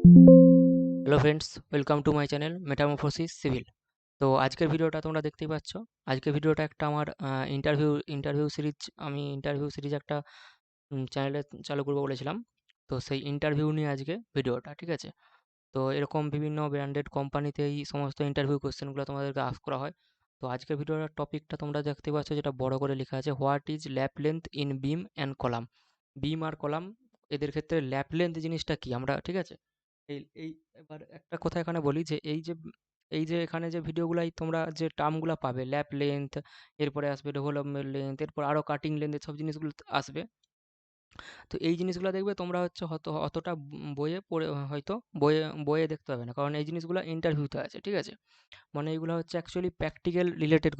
Hello friends, welcome to my channel metamorphosis civil. তো আজকের ভিডিওটা তোমরা দেখতেই পাচ্ছ। আজকের ভিডিওটা একটা আমার ইন্টারভিউ সিরিজ। আমি ইন্টারভিউ সিরিজ একটা চ্যানেলে চালু করবো বলেছিলাম। তো সেই ইন্টারভিউ নিয়ে আজকে ভিডিওটা, ঠিক আছে? তো এরকম বিভিন্ন ব্র্যান্ডেড কোম্পানিতে এই সমস্ত ইন্টারভিউ কোশ্চেনগুলো তোমাদেরকে আস্ক করা হয়। তো আজকের ভিডিওর টপিকটা তোমরা দেখতে পাচ্ছ, যেটা বড় করে লেখা আছে, what is lap length in beam and column. Beam আর কলাম, এদের ক্ষেত্রে ল্যাপ লেন্থ জিনিসটা কি, আমরা, ঠিক আছে? এই এই এবার একটা কথা এখানে বলি যে এই যে এখানে যে ভিডিওগুলাই তোমরা যে টার্মগুলা পাবে, ল্যাপ লেন্থ, এরপরে আসবে ডেভেলপমেন্ট লেন্থ, এরপর আরও কাটিং লেন্থ, সব জিনিসগুলো আসবে। তো এই জিনিসগুলো দেখবে তোমরা হচ্ছে অতটা বইয়ে পড়ে হয়তো বইয়ে দেখতে পাবে না, কারণ এই জিনিসগুলো ইন্টারভিউতে আছে, ঠিক আছে? মানে এগুলো হচ্ছে অ্যাকচুয়ালি প্র্যাকটিক্যাল রিলেটেড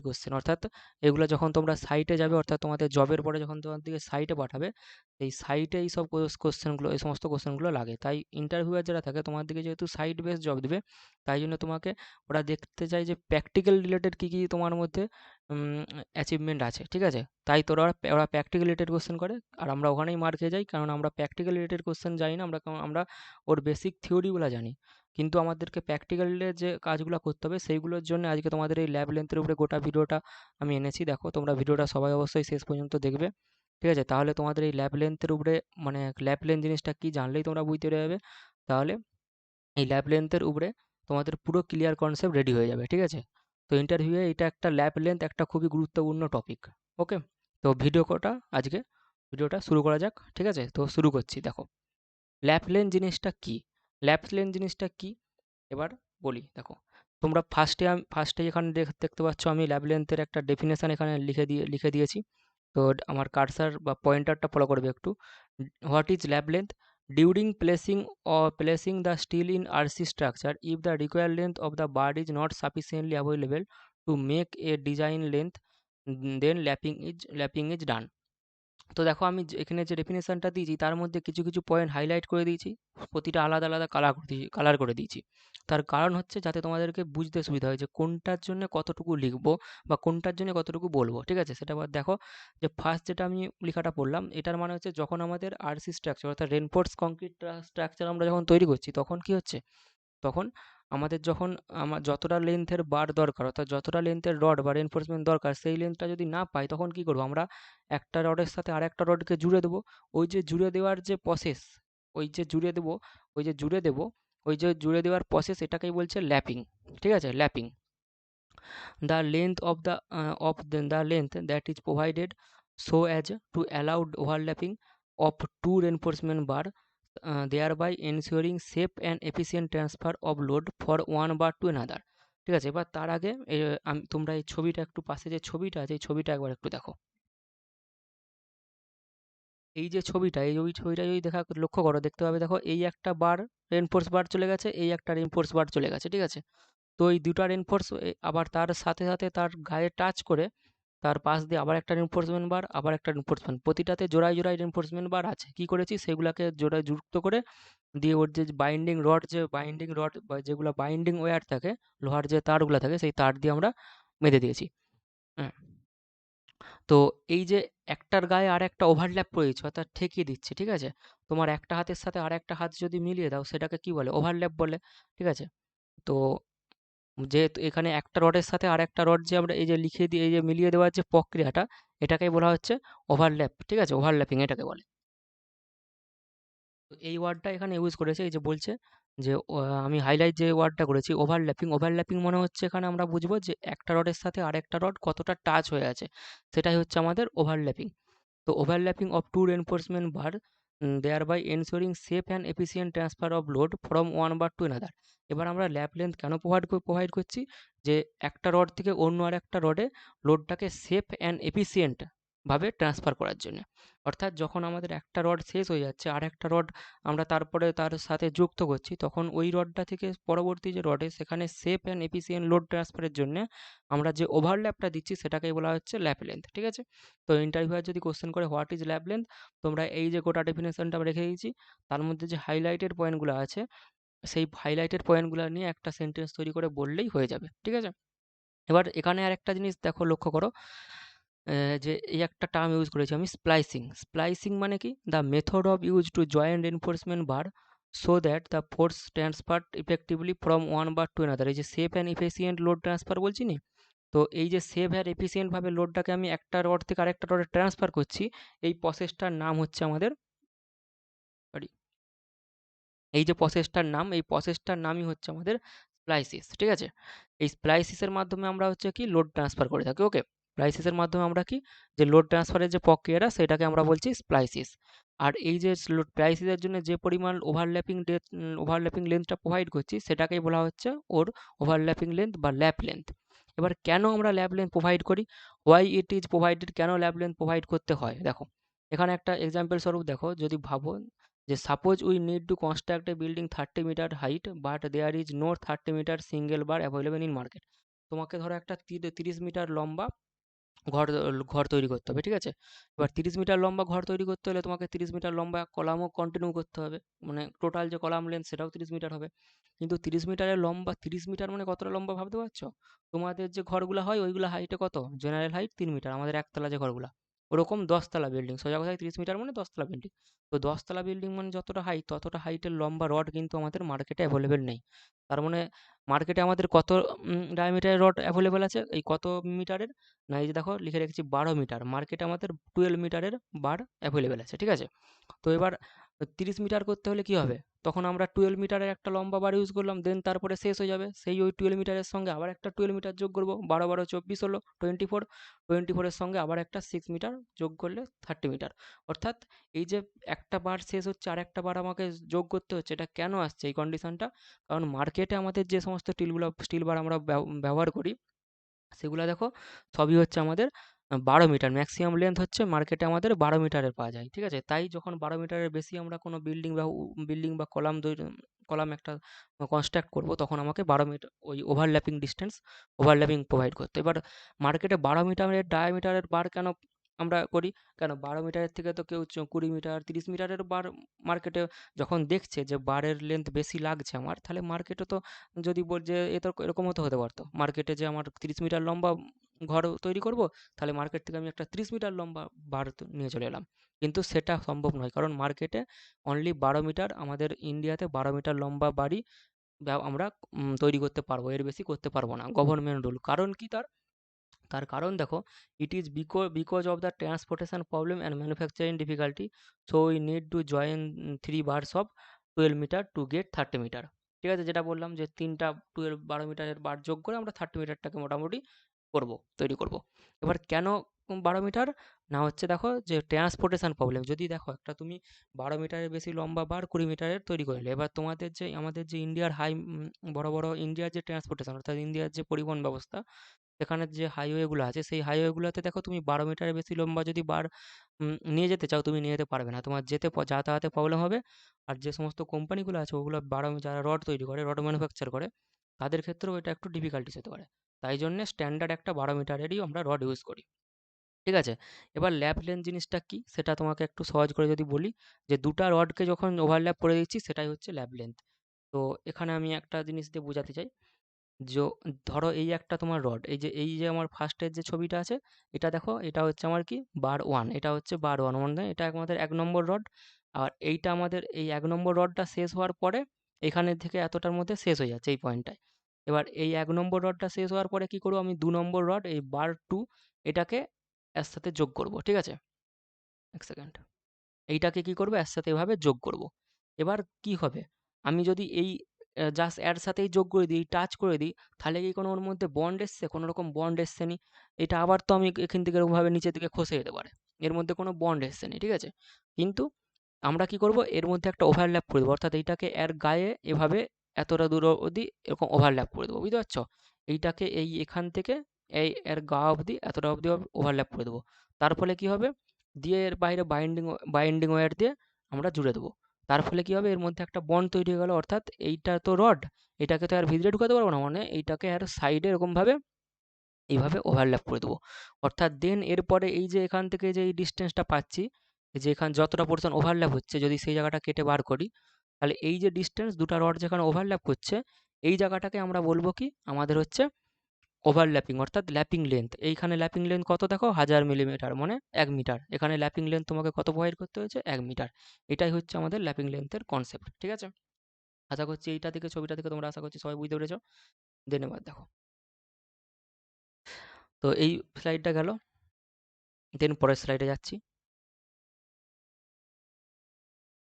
কোশ্চেন অর্থাৎ এগুলো যখন তোমরা সাইটে যাবে, অর্থাৎ তোমাদের জবের পরে যখন তোমার দিকে সাইটে পাঠাবে, এই সাইটে এই সব কোশ্চেনগুলো, এই সমস্ত কোশ্চেনগুলো লাগে। তাই ইন্টারভিউয়ার যারা থাকে তোমার দিকে যেহেতু সাইট বেস জব দিবে, তাই জন্য তোমাকে ওরা দেখতে চায় যে প্র্যাকটিক্যাল রিলেটেড কী কী তোমার মধ্যে অ্যাচিভমেন্ট আছে, ঠিক আছে? তাই তোরা ওরা প্র্যাকটিক্যাল রিলেটেড কোশ্চেন করে, আর আমরা ওখানেই মার খেয়ে যাই, কারণ আমরা প্র্যাকটিক্যাল রিলেটেড কোশ্চেন জানি না। আমরা ওর বেসিক থিওরিগুলো জানি, কিন্তু আমাদেরকে প্র্যাকটিক্যালে যে কাজগুলো করতে হবে সেইগুলোর জন্য আজকে তোমাদের এই ল্যাব লেন্থের উপরে গোটা ভিডিওটা আমি এনেছি। দেখো, তোমরা ভিডিওটা সবাই অবশ্যই শেষ পর্যন্ত দেখবে, ঠিক আছে? তাহলে তোমাদের এই ল্যাব লেন্থের উপরে, মানে ল্যাব লেন্থ জিনিসটা কি জানলেই তোমরা বুঝতে পেরে যাবে। তাহলে এই ল্যাব লেন্থের উপরে তোমাদের পুরো ক্লিয়ার কনসেপ্ট রেডি হয়ে যাবে, ঠিক আছে? তো ইন্টারভিউয়ে এটা একটা ল্যাব লেন্থ একটা খুবই গুরুত্বপূর্ণ টপিক। ওকে, তো ভিডিওটা শুরু করা যাক, ঠিক আছে? তো শুরু করছি। দেখো, ল্যাব লেন্থ জিনিসটা কি? ল্যাব লেন্থ জিনিসটা কি এবার বলি। দেখো, তোমরা ফার্স্টে এখানে দেখতে পাচ্ছ, আমি ল্যাব লেন্থের একটা ডেফিনেশন এখানে লিখে দিয়েছি। তো আমার কার্সার বা পয়েন্টারটা ফলো করবে একটু। What is lab length? During placing the steel in RC structure, if the required length of the bar is not sufficiently available to make a design length, then lapping is done. তো দেখো, আমি এখানে যে ডেফিনেশনটা দিয়েছি তার মধ্যে কিছু কিছু পয়েন্ট হাইলাইট করে দিয়েছি, প্রতিটা আলাদা আলাদা কালার করে দিয়েছি। তার কারণ হচ্ছে যাতে তোমাদেরকে বুঝতে সুবিধা হয় যে কোনটার জন্য কতটুকু লিখবো বা কোনটার জন্য কতটুকু বলবো, ঠিক আছে? সেটা আবার দেখো, যে ফার্স্ট যেটা আমি লেখাটা পড়লাম, এটার মানে হচ্ছে যখন আমাদের আরসি স্ট্রাকচার অর্থাৎ রেনফোর্স কংক্রিট স্ট্রাকচার আমরা যখন তৈরি করছি, তখন কি হচ্ছে, তখন আমাদের যখন যতটা লেন্থের বার দরকার, অর্থাৎ যতটা লেন্থের রড বা রেনফোর্সমেন্ট দরকার, সেই লেন্থটা যদি না পাই, তখন কি করবো আমরা? একটা রডের সাথে আরেকটা রডকে জুড়ে দেবো। ওই যে জুড়ে দেওয়ার যে প্রসেস, ওই যে জুড়ে দেবো ওই যে জুড়ে দেবো ওই যে জুড়ে দেওয়ার প্রসেস, এটাকেই বলছে ল্যাপিং, ঠিক আছে? Lapping. The length of the length that is provided so as to allow overlapping of two reinforcement bar, thereby ensuring safe and efficient transfer of load for one bar to another। ঠিক আছে, এবার তার আগে তোমরা এই ছবিটা একটু, পাশে যে ছবিটা আছে এই ছবিটা একবার একটু দেখো। এই যে ছবিটা, ওই ছবিটা যদি লক্ষ্য করো, দেখতে পাবে, দেখো এই একটা বার রেনফোর্স বার চলে গেছে, এই একটা রেনফোর্স বার চলে গেছে, ঠিক আছে? তো এই দুটা রেনফোর্স আবার তার সাথে সাথে তার গায়ে টাচ করে তার পাশ দিয়ে আবার একটা রিনফোর্সমেন্ট বার, আবার একটা রিনফোর্সমেন্ট, প্রতিটাতে জোড়ায় জোড়ায় রিনফোর্সমেন্ট বার আছে। কি করেছি, সেগুলাকে জোড়ায় যুক্ত করে দিয়ে ওর যে বাইন্ডিং রড বা যেগুলো বাইন্ডিং ওয়্যার থাকে, লোহার যে তারগুলো থাকে, সেই তার দিয়ে আমরা বেঁধে দিয়েছি। হ্যাঁ, তো এই যে একটার গায়ে আর একটা ওভারল্যাপ করেছি, অর্থাৎ ঠেকিয়ে দিচ্ছি, ঠিক আছে? তোমার একটা হাতের সাথে আর একটা হাত যদি মিলিয়ে দাও, সেটাকে কি বলে? ওভারল্যাপ বলে, ঠিক আছে? তো যেহেতু এখানে একটা রডের সাথে আরেকটা রড যে আমরা এই যে লিখে দিয়ে এই যে মিলিয়ে দেওয়ার যে প্রক্রিয়াটা, এটাকেই বলা হচ্ছে ওভারল্যাপ, ঠিক আছে? ওভারল্যাপিং এটাকে বলে। তো এই ওয়ার্ডটা এখানে ইউজ করেছে, এই যে বলছে যে আমি হাইলাইট যে ওয়ার্ডটা করেছি, ওভারল্যাপিং মানে হচ্ছে এখানে আমরা বুঝবো যে একটা রডের সাথে আরেকটা রড কতটা টাচ হয়ে আছে, সেটাই হচ্ছে আমাদের ওভারল্যাপিং। তো overlapping of two reinforcement bar, thereby ensuring safe and efficient transfer of load from one bar to another. এবার আমরা ল্যাপ লেন্থ কেন প্রোভাইড করছি? যে একটা রড থেকে অন্য আরেকটা রডে লোডটাকে সেফ অ্যান্ড এফিসিয়েন্ট ভাবে ট্রান্সফার করার জন্য। অর্থাৎ যখন আমাদের একটা রড শেষ হয়ে যাচ্ছে, আরেকটা রড আমরা তারপরে তার সাথে যুক্ত করছি, তখন ওই রডটা থেকে পরবর্তী যে রডে, সেখানে সেফ অ্যান্ড এফিসিয়েন্ট লোড ট্রান্সফারের জন্য আমরা যে ওভারল্যাপটা দিচ্ছি, সেটাকেই বলা হচ্ছে ল্যাপ লেন্থ, ঠিক আছে? তো ইন্টারভিউয়ার যদি কোশ্চেন করে হোয়াট ইজ ল্যাব লেন্থ, তোমরা এই যে গোটা ডেফিনেশনটা আমরা রেখে দিয়েছি, তার মধ্যে যে হাইলাইটেড পয়েন্টগুলো আছে, সেই হাইলাইটেড পয়েন্টগুলো নিয়ে একটা সেন্টেন্স তৈরি করে বললেই হয়ে যাবে, ঠিক আছে? এবার এখানে আর একটা জিনিস দেখো, লক্ষ্য করো, যে এই একটা টার্ম ইউজ করেছি আমি, স্প্লাইসিং। স্প্লাইসিং মানে কি? The method of use to join reinforcement bar so that the force transfer effectively from one bar to another. এই যে safe and efficient load transfer বলছি নি, তো এই যে সেভ আর এফিসিয়েন্টভাবে লোডটাকে আমি একটা রড থেকে আরেকটা রডে ট্রান্সফার করছি, এই প্রসেসটার নাম হচ্ছে আমাদের, সরি, এই যে প্রসেসটার নাম, এই প্রসেসটার নামই হচ্ছে আমাদের স্প্লাইসিস। ঠিক আছে? এই স্প্লাইসিসের মাধ্যমে আমরা হচ্ছে কি লোড ট্রান্সফার করে থাকি। ওকে, স্প্লাইসিসের মাধ্যমে আমরা কি, যে লোড ট্রান্সফারের যে প্রক্রিয়াটা সেটাকে আমরা বলছি স্প্লাইসিস। আর এই যে লোড স্প্লাইসিসের জন্য যে পরিমাণ ওভারল্যাপিং লেন্থটা প্রোভাইড করছি সেটাকেই বলা হচ্ছে ওর ওভারল্যাপিং লেন্থ বা ল্যাপ লেন্থ। এবার কেন আমরা ল্যাপ লেন্থ প্রোভাইড করি, হোয়াই ইট ইজ প্রোভাইডেড, কেন ল্যাপ লেন্থ প্রোভাইড করতে হয়? দেখো এখানে একটা এক্সাম্পল স্বরূপ দেখো, যদি ভাবো যে suppose we need to construct a building 30 metre height but there is no 30 metre single bar available in market. তোমাকে ধরো একটা 30 মিটার লম্বা ঘর ঘর তৈরি করতে হবে। ঠিক আছে? এবার 30 মিটার লম্বা ঘর তৈরি করতে হলে তোমাকে 30 মিটার লম্বা কলামও কন্টিনিউ করতে হবে, মানে টোটাল যে কলাম লেন্থ সেটাও 30 মিটার হবে। কিন্তু 30 মিটারের লম্বা, 30 মিটার মানে কতটা লম্বা ভাবতে পারছো? তোমাদের যে ঘরগুলো হয় ওইগুলো হাইটে কত, জেনারেল হাইট 3 মিটার, আমাদের একতলা যে ঘরগুলা, ওরকম 10 তলা বিল্ডিং, সোজা কথায় 30 মিটার মানে 10 তলা বিল্ডিং। তো 10 তলা বিল্ডিং মানে যতটা হাইট, ততটা হাইটের লম্বা রড কিন্তু আমাদের মার্কেটে অ্যাভেলেবেল নেই। তার মানে মার্কেটে আমাদের কত ডায়ামিটারের রড অ্যাভেলেবেল আছে, এই কত মিটারের, না এই যে দেখো লিখে রেখেছি 12 মিটার, মার্কেটে আমাদের 12 মিটারের বার অ্যাভেলেবেল আছে। ঠিক আছে? তো এবার 30 মিটার করতে হলে কি হবে, তখন আমরা 12 মিটারের একটা লম্বা বার ইউজ করলাম, দেন তারপরে শেষ হয়ে যাবে, সেই ওই 12 মিটারের সঙ্গে আবার একটা 12 মিটার যোগ করবো, 12 12 24 হলো 24, 24-এর সঙ্গে আবার একটা 6 মিটার যোগ করলে 30 মিটার। অর্থাৎ এই যে একটা বার শেষ হচ্ছে আর একটা বার আমাকে যোগ করতে হচ্ছে, এটা কেন আসছে এই কন্ডিশনটা? কারণ মার্কেটে আমাদের যে সমস্ত স্টিল বার আমরা ব্যবহার করি সেগুলা দেখো সবই হচ্ছে আমাদের 12 মিটার, ম্যাক্সিমাম লেন্থ হচ্ছে মার্কেটে আমাদের 12 মিটারের পাওয়া যায়। ঠিক আছে? তাই যখন 12 মিটারের বেশি আমরা কোনো বিল্ডিং বা কলাম একটা কনস্ট্রাক্ট করব, তখন আমাকে 12 মিটার ওই ওভারল্যাপিং প্রোভাইড করতে। এবার মার্কেটে 12 মিটারের ডায়ামিটারের বার কেন আমরা করি? কেন 12 মিটারের থেকে তো কেউ 20 মিটার 30 মিটারের বার মার্কেটে যখন দেখছে যে বারের লেন্থ বেশি লাগছে আমার, তাহলে মার্কেটে তো, যদি বল যে এ তো এরকমও তো হতে পারতো মার্কেটে যে আমার 30 মিটার লম্বা ঘর তৈরি করব, তাহলে মার্কেট থেকে আমি একটা 30 মিটার লম্বা বার নিয়ে চলে এলাম। কিন্তু সেটা সম্ভব নয়, কারণ মার্কেটে অনলি 12 মিটার, আমাদের ইন্ডিয়াতে 12 মিটার লম্বা বাড়ি আমরা তৈরি করতে পারবো, এর বেশি করতে পারবো না, গভর্নমেন্ট রুল। কারণ কি তার? তার কারণ দেখো, it is because of the transportation problem and manufacturing difficulty, so we need to join 3 bars of 12 metre to get 30 metre. ঠিক আছে? যেটা বললাম যে তিনটা 12 মিটারের বার যোগ করে আমরা 30 মিটারটাকে মোটামুটি তৈরি করব। এবার কেন 12 মিটার? না হচ্ছে দেখো যে ট্রান্সপোর্টেশন প্রবলেম, যদি দেখো একটা তুমি 12 মিটারের বেশি লম্বা বার 20 মিটারের তৈরি করলে, এবার তোমাদের যে আমাদের যে ইন্ডিয়ার বড় বড় ইন্ডিয়ার যে ট্রান্সপোর্টেশন অর্থাৎ ইন্ডিয়ার যে পরিবহন ব্যবস্থা, সেখানে যে হাইওয়েগুলো আছে সেই হাইওয়েগুলোতে দেখো তুমি 12 মিটারের বেশি লম্বা যদি বার নিয়ে যেতে চাও, তুমি নিয়ে যেতে পারবে না, তোমার যাতায়াতে প্রবলেম হবে। আর যে সমস্ত কোম্পানিগুলো আছে ওগুলো যারা রড তৈরি করে, রড ম্যানুফ্যাকচার করে, তাদের ক্ষেত্রেও এটা একটু ডিফিকাল্টিস হতে পারে। তাই জন্যে স্ট্যান্ডার্ড একটা 12 মিটারেরই আমরা রড ইউজ করি। ঠিক আছে? এবার ল্যাপ লেন্থ জিনিসটা কি সেটা তোমাকে একটু সহজ করে যদি বলি, যে দুটা রডকে যখন ওভারল্যাপ করে দিচ্ছি সেটাই হচ্ছে ল্যাপ লেন্থ। তো এখানে আমি একটা জিনিস দিয়ে বোঝাতে চাই, যো ধরো এই একটা তোমার রড, এই যে আমার ফার্স্টের যে ছবিটা আছে, এটা দেখো, এটা হচ্ছে আমার কি বার ওয়ান, এটা হচ্ছে বার ওয়ান, মানে এটা আমাদের 1 নম্বর রড। আর এইটা আমাদের এই 1 নম্বর রডটা শেষ হওয়ার পরে এখানে থেকে এতটার মধ্যে শেষ হয়ে যাচ্ছে এই পয়েন্টটায়। এবার এই 1 নম্বর রডটা শেষ হওয়ার পরে কি করবো, আমি 2 নম্বর রড এই বার টু, এটাকে এর সাথে যোগ করব। ঠিক আছে? এক সেকেন্ড, এইটাকে কি করব, এর সাথে এভাবে যোগ করব। এবার কি হবে, আমি যদি এই জাস্ট এর সাথেই যোগ করে দিই, টাচ করে দিই, তাহলে কি কোনো ওর মধ্যে বন্ড এসছে? কোনো রকম বন্ড এসছে নি। এটা আবার তো আমি এখান থেকে এরকমভাবে নিচের দিকে খসে যেতে পারে, এর মধ্যে কোনো বন্ড এসছে নি। ঠিক আছে? কিন্তু আমরা কি করব, এর মধ্যে একটা ওভারল্যাপ করে দেবো, অর্থাৎ এইটাকে এর গায়ে এভাবে এতটা দূর অবধি এরকম ওভারল্যাপ করে দেবো, বুঝতে পারছো? এইটাকে এখান থেকে এই এর গা অবধি এতটা অবধি ওভারল্যাপ করে দেবো। তার ফলে কি হবে, দিয়ে এর বাইরে বাইন্ডিং ওয়্যার দিয়ে আমরা জুড়ে দেবো। তার ফলে কি হবে, এর মধ্যে একটা বন্ড তৈরি হয়ে গেল, অর্থাৎ এইটা তো রড, এটাকে তো আর ভিতরে ঢুকাতে পারবো না, মানে এইটাকে আর সাইডে এরকমভাবে এইভাবে ওভারল্যাপ করে দেবো। অর্থাৎ দেন এরপরে এই যে এখান থেকে যে এই ডিস্টেন্সটা পাচ্ছি, যে এখানে যতটা পোর্শন ওভারল্যাপ হচ্ছে, যদি সেই জায়গাটা কেটে বার করি, তাহলে এই যে ডিস্টেন্স দুটা রড যেখানে ওভারল্যাপ করছে, এই জায়গাটাকে আমরা বলবো কি, আমাদের হচ্ছে ওভারল্যাপিং অর্থাৎ ল্যাপিং লেন্থ, এইখানে ল্যাপিং লেন্থ কত দেখো 1000 মিলিমিটার মানে 1 মিটার, এখানে ল্যাপিং লেন্থ তোমাকে কত প্রোভাইড করতে হয়েছে 1 মিটার। এটাই হচ্ছে আমাদের ল্যাপিং লেন্থের কনসেপ্ট, ঠিক আছে? আশা করছি এইটা থেকে ছবিটা থেকে তোমরা আশা করছি সবাই বুঝতে পেরেছো। দেন এবার দেখো, তো এই স্লাইডটা গেল, দেন পরের স্লাইডে যাচ্ছি।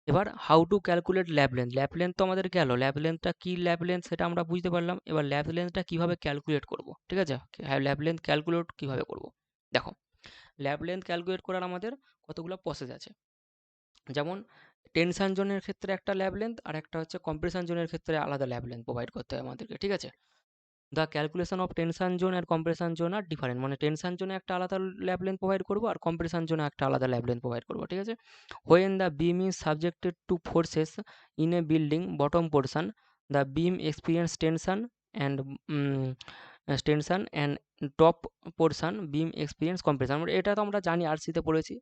এবার how to calculate lab length, lab length তো আমাদের গেল, ল্যাব লেন্থটা কি ল্যাব লেন্থ সেটা আমরা বুঝতে পারলাম। এবার ল্যাব লেন্থটা কিভাবে ক্যালকুলেট করব, ঠিক আছে? হ্যাঁ, ল্যাব লেন্থ ক্যালকুলেট কিভাবে করব, দেখো ল্যাব লেন্থ ক্যালকুলেট করার আমাদের কতগুলো প্রসেস আছে। যেমন টেনশন জোনের ক্ষেত্রে একটা ল্যাব লেন্থ, আর একটা হচ্ছে কম্প্রেশন জোনের ক্ষেত্রে আলাদা ল্যাব লেন্থ প্রোভাইড করতে হয় আমাদেরকে, ঠিক আছে? The calculation of tension zone আর কম্প্রেশন জোন আর ডিফারেন্ট, মানে টেনশন জোনে একটা আলাদা ল্যাব লেন্থ প্রোভাইড করবো আর কম্প্রেশন জোনে একটা আলাদা ল্যাব লেন্থ প্রোভাইড করবো, ঠিক আছে? When the beam is subjected to forces in a building bottom portion, the beam experience tension and top portion beam experience compression. এটা তো আমরা জানি, আরসিতে পড়েছি,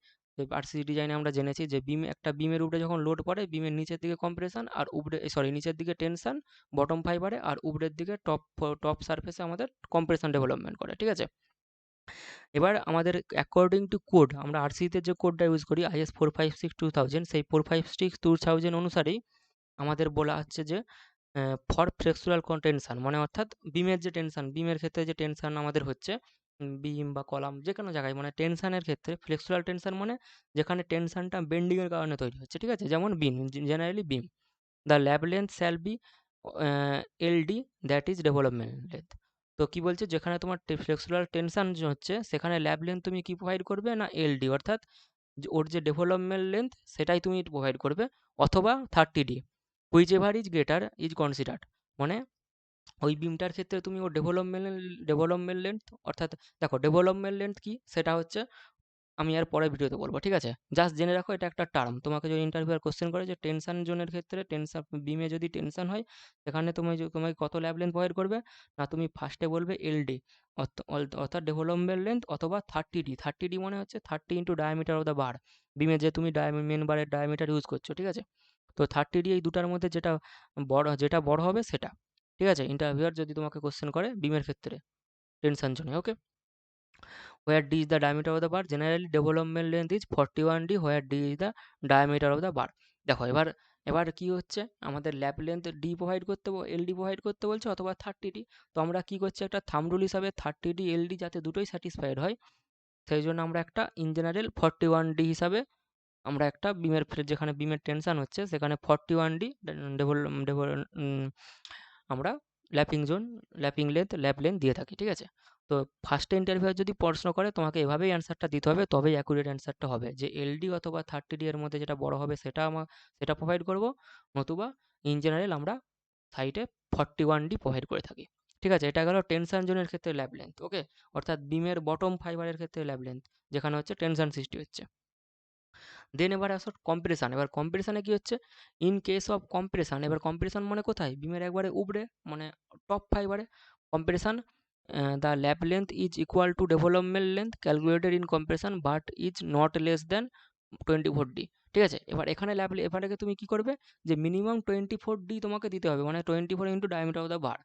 আরসি ডিজাইনে আমরা জেনেছি যে বিম, একটা বিমের উপরে যখন লোড পড়ে বিমের নিচের দিকে কম্প্রেশন আর উপরে, সরি, নিচের দিকে টেনশন বটম ফাইবারে, আর উপরের দিকে টপ টপ সারফেসে আমাদের কম্প্রেশন ডেভেলপমেন্ট করে, ঠিক আছে? এবার আমাদের অ্যাকর্ডিং টু কোড, আমরা আরসিতে যে কোডটা ইউজ করি IS 456/2000, সেই 456/2000 অনুসারেই আমাদের বলা হচ্ছে যে ফর ফ্লেক্সুরাল টেনশন, মানে অর্থাৎ বিমের যে টেনশন, বিমের ক্ষেত্রে যে টেনশন আমাদের হচ্ছে, বিম বা কলাম যে কোনো জায়গায়, মানে টেনশনের ক্ষেত্রে ফ্লেক্সুরাল টেনশন মানে যেখানে টেনশনটা বেন্ডিংয়ের কারণে তৈরি হচ্ছে, ঠিক আছে? যেমন beam, generally beam, the lap length shall be Ld, that is development length. তো কি বলছে, যেখানে তোমার ফ্লেক্সুরাল টেনশন হচ্ছে সেখানে ল্যাব লেন্থ তুমি কি প্রোভাইড করবে না এলডি, অর্থাৎ ওর যে ডেভেলপমেন্ট লেন্থ সেটাই তুমি প্রোভাইড করবে, অথবা 30D, which ever is greater is considered, মানে ওই বিমটার ক্ষেত্রে তুমি ওর ডেভেলপমেন্ট লেন্থ, অর্থাৎ দেখো ডেভেলপমেন্ট লেন্থ কি সেটা হচ্ছে আমি আর পরের ভিডিওতে বলবো, ঠিক আছে? জাস্ট জেনে রাখো এটা একটা টার্ম, তোমাকে যদি ইন্টারভিউয়ার কোশ্চেন করে যে টেনশন জোনের ক্ষেত্রে, টেনশন বিমে যদি টেনশন হয় সেখানে তোমাকে কত ল্যাব লেন্থ প্রোভাইড করবে, না তুমি ফার্স্টে বলবে এলডি, অর্থাৎ ডেভেলপমেন্ট লেন্থ, অথবা 30D, 30D মানে হচ্ছে 30 ইন্টু ডায়ামিটার অফ দ্য বার, বিমে যে তুমি মেন বারের ডায়ামিটার ইউজ করছো, ঠিক আছে? তো 30D এই দুটার মধ্যে যেটা বড় হবে সেটা, ঠিক আছে? ইন্টারভিউয়ার যদি তোমাকে কোশ্চেন করে বিমের ক্ষেত্রে টেনশন জোনে, ওকে? where d is the diameter of the bar, generally development length is 41D, where d is the diameter of the bar। দেখো এবার কি হচ্ছে, আমাদের ল্যাব লেন্থ ডি প্রোভাইড করতে, এলডি প্রোভাইড করতে বলছে, অথবা 30D। তো আমরা কি করছি, একটা থাম্ব রুল হিসাবে 30D এলডি যাতে দুটোই স্যাটিসফাইড হয়, সেই জন্য আমরা একটা ইন জেনারেল 41D হিসাবে আমরা একটা যেখানে বিমের টেনশন হচ্ছে সেখানে 41D আমরা ল্যাপিং জোন, ল্যাব লেন্থ দিয়ে থাকি, ঠিক আছে? তো ফার্স্টে ইন্টারভিউয়ার যদি প্রশ্ন করে তোমাকে এভাবেই অ্যান্সারটা দিতে হবে, তবেই অ্যাকুরেট অ্যান্সারটা হবে, যে এলডি অথবা 30D এর মধ্যে যেটা বড় হবে সেটা প্রোভাইড করব, নতুবা ইন জেনারেল আমরা সাইটে 41D প্রোভাইড করে থাকি, ঠিক আছে? এটা গেল টেনশন জোনের ক্ষেত্রে ল্যাব লেন্থ, ওকে? অর্থাৎ বিমের বটম ফাইবারের ক্ষেত্রে ল্যাব লেন্থ, যেখানে হচ্ছে টেনশন সৃষ্টি হচ্ছে। দেন এবার আসো কম্প্রেশন, এবার কম্প্রেশনে কি হচ্ছে, ইন কেস অফ কম্প্রেশন, এবার কম্প্রেশন মানে কোথায়, বিমের একবারে উপরে, মানে টপ ফাইবারে compression, the lap length is equal to development length calculated in compression but is not less than 24D, ঠিক আছে? এবার এখানে এবারে তুমি কি করবে, যে মিনিমাম 24D তোমাকে দিতে হবে, মানে 24 ইন্টু ডায়ামিটার অফ দ্য বার,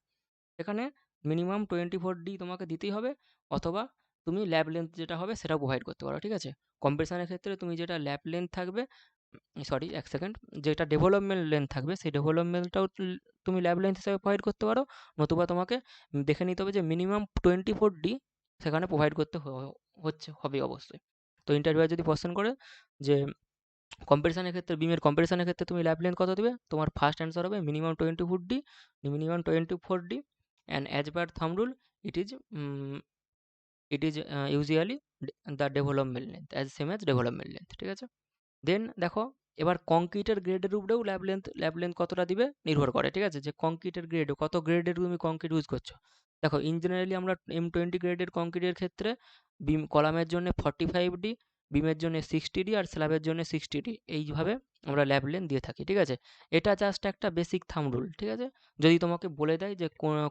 এখানে মিনিমাম 24D তোমাকে দিতেই হবে, অথবা তুমি ল্যাব লেন্থ যেটা হবে সেটাও প্রোভাইড করতে পারো, ঠিক আছে? কম্প্রেশনের ক্ষেত্রে তুমি যেটা ল্যাব লেন্থ থাকবে, সরি এক সেকেন্ড, যেটা ডেভেলপমেন্ট লেন্থ থাকবে সেই ডেভেলপমেন্টটাও তুমি ল্যাব লেন্থ হিসাবে প্রোভাইড করতে পারো, নতুবা তোমাকে দেখে নিতে হবে যে মিনিমাম 24D সেখানে প্রোভাইড করতে হবে অবশ্যই। তো ইন্টারভিউ যদি কোশ্চেন করে যে বিমের কম্প্রেশনের ক্ষেত্রে তুমি ল্যাব লেন্থ কত দিবে, তোমার ফার্স্ট অ্যান্সার হবে minimum 24D, and as per thumb rule it is usually the development length as same as development length, ঠিক আছে? দেন দেখো, এবার কংক্রিটের গ্রেডের উপরেও ল্যাব লেন্থ কতটা দিবে নির্ভর করে, ঠিক আছে? যে কংক্রিটের গ্রেড, কত গ্রেডের তুমি কংক্রিট ইউজ করছো। দেখো ইন জেনারেলি আমরা M20 গ্রেডের কংক্রিটের ক্ষেত্রে কলামের জন্য 45D, বিমের জন্য 60D, আর স্ল্যাবের জন্য 60D, এইভাবে আমরা ল্যাব লেন্থ দিয়ে থাকি, ঠিক আছে? এটা জাস্ট একটা বেসিক থাম্ব রুল, ঠিক আছে? যদি তোমাকে বলে দেয় যে